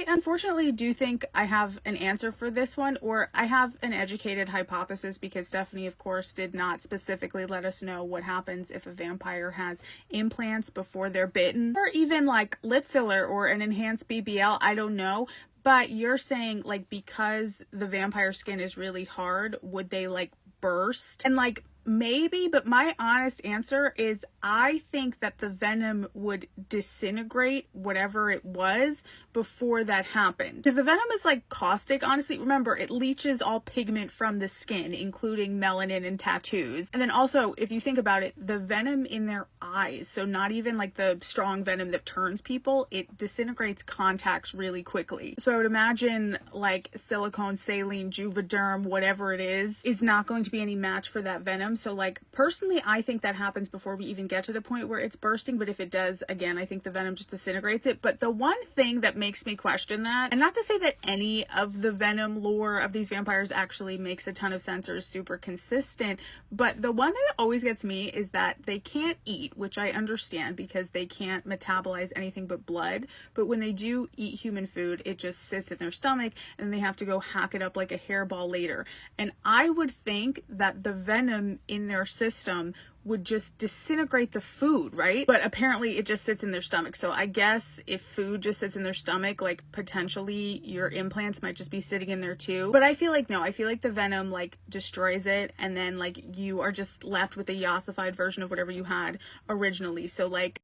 unfortunately do think I have an answer for this one, or I have an educated hypothesis, because Stephanie, of course, did not specifically let us know what happens if a vampire has implants before they're bitten, or even like lip filler or an enhanced BBL. I don't know. But you're saying, like, because the vampire skin is really hard, would they like burst? And like, maybe, but my honest answer is I think that the venom would disintegrate whatever it was before that happened. Because the venom is like caustic, honestly. Remember, it leaches all pigment from the skin, including melanin and tattoos. And then also, if you think about it, the venom in their eyes, so not even like the strong venom that turns people, it disintegrates contacts really quickly. So I would imagine like silicone, saline, Juvederm, whatever it is not going to be any match for that venom. So like, personally, I think that happens before we even get to the point where it's bursting. But if it does, again, I think the venom just disintegrates it. But the one thing that makes me question that, and not to say that any of the venom lore of these vampires actually makes a ton of sense or is super consistent, but the one that always gets me is that they can't eat, which I understand because they can't metabolize anything but blood. But when they do eat human food, it just sits in their stomach and then they have to go hack it up like a hairball later. And I would think that the venom in their system would just disintegrate the food, right? But apparently it just sits in their stomach. So I guess if food just sits in their stomach, like potentially your implants might just be sitting in there too. But I feel like no, I feel like the venom like destroys it, and then like you are just left with a yassified version of whatever you had originally. So like